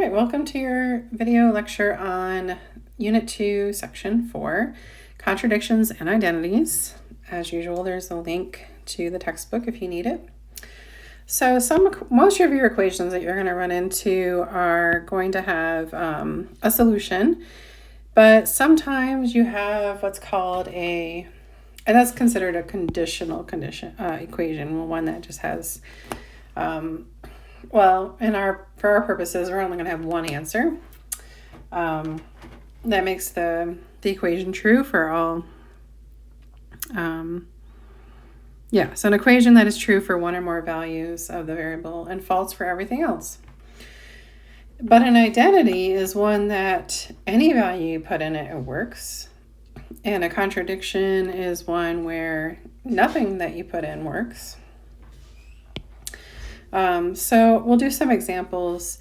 right, welcome to your video lecture on Unit 2, Section 4, Contradictions and Identities. As usual, there's a link to the textbook if you need it. So most of your equations that you're going to run into are going to have a solution, but sometimes you have what's called and that's considered a conditional equation, one that just has well, for our purposes, we're only going to have one answer. That makes the equation true for all. So an equation that is true for one or more values of the variable and false for everything else. But an identity is one that any value you put in it works. And a contradiction is one where nothing that you put in works. So we'll do some examples.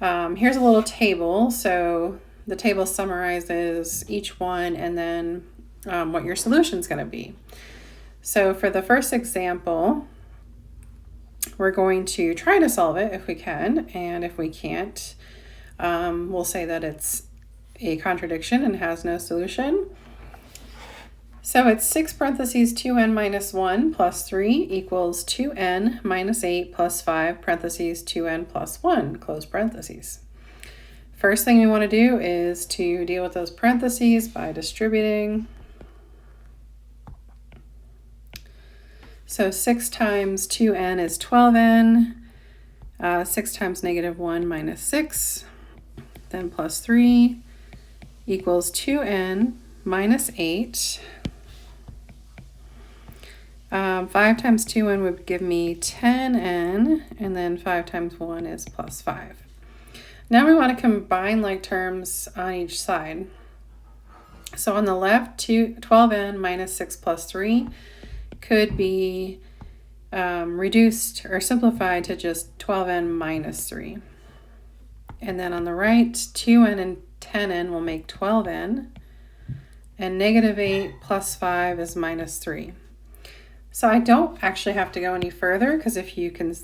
Here's a little table. So the table summarizes each one and then what your solution is going to be. So for the first example, we're going to try to solve it if we can. And if we can't, we'll say that it's a contradiction and has no solution. So it's 6 parentheses 2n minus 1 plus 3 equals 2n minus 8 plus 5 parentheses 2n plus 1 close parentheses. First thing we want to do is to deal with those parentheses by distributing. So 6 times 2n is 12n. 6 times negative 1 minus 6, then plus 3 equals 2n minus 8. 5 times 2n would give me 10n, and then 5 times 1 is plus 5. Now we want to combine like terms on each side. So on the left, 12n minus 6 plus 3 could be reduced or simplified to just 12n minus 3. And then on the right, 2n and 10n will make 12n, and negative 8 plus 5 is minus 3. So I don't actually have to go any further because if you can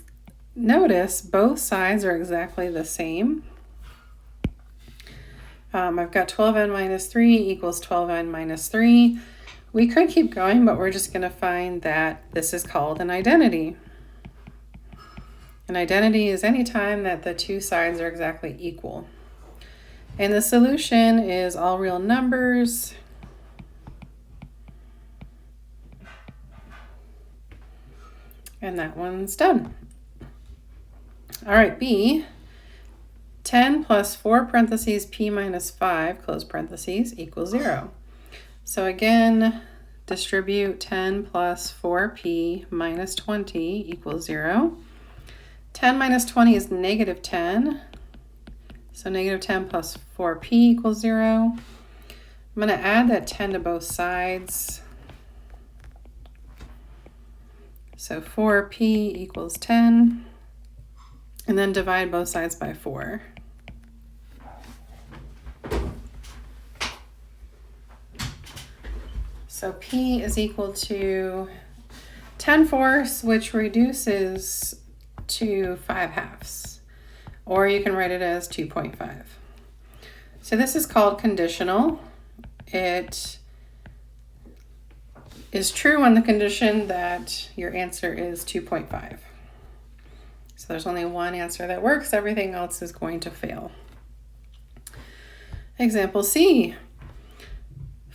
notice, both sides are exactly the same. I've got 12n minus 3 equals 12n minus 3. We could keep going, but we're just going to find that this is called an identity. An identity is any time that the two sides are exactly equal. And the solution is all real numbers. And that one's done. All right, B, 10 plus 4 parentheses p minus 5, close parentheses, equals 0. So again, distribute 10 plus 4p minus 20 equals 0. 10 minus 20 is negative 10. So negative 10 plus 4p equals 0. I'm going to add that 10 to both sides. So 4p equals 10, and then divide both sides by 4. So p is equal to 10/4, which reduces to 5/2, or you can write it as 2.5. So this is called conditional. It is true on the condition that your answer is 2.5. So there's only one answer that works. Everything else is going to fail. Example C,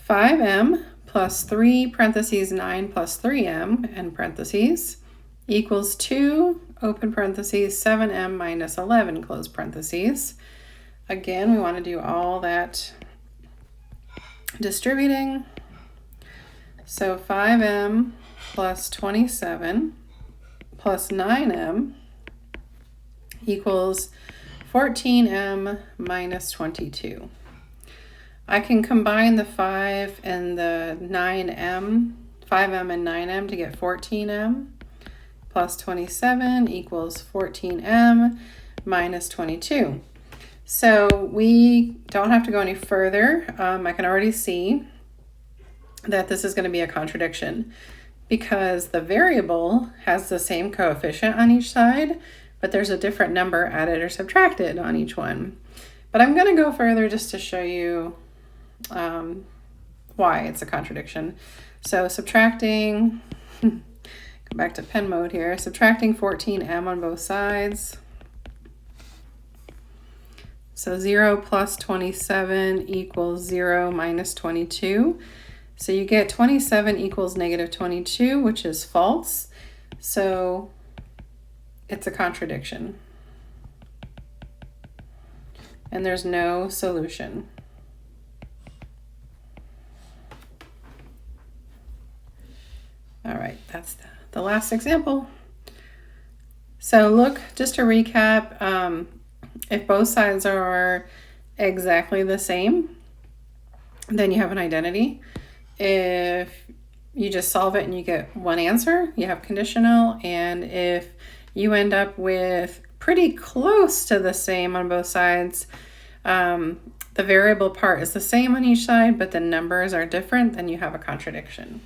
5m plus 3 parentheses 9 plus 3m and parentheses equals 2 open parentheses 7m minus 11 close parentheses. Again, we want to do all that distributing. So 5m plus 27 plus 9m equals 14m minus 22. I can combine the 5 and the 9m, 5m and 9m to get 14m plus 27 equals 14m minus 22. So we don't have to go any further. I can already see that this is going to be a contradiction because the variable has the same coefficient on each side, but there's a different number added or subtracted on each one. But I'm going to go further just to show you why it's a contradiction. So subtracting, go back to pen mode here, subtracting 14m on both sides. So 0 plus 27 equals 0 minus 22. So you get 27 equals negative 22, which is false. So it's a contradiction. And there's no solution. All right, that's the last example. So look, just to recap, if both sides are exactly the same, then you have an identity. If you just solve it and you get one answer, you have conditional. And if you end up with pretty close to the same on both sides, the variable part is the same on each side, but the numbers are different, then you have a contradiction.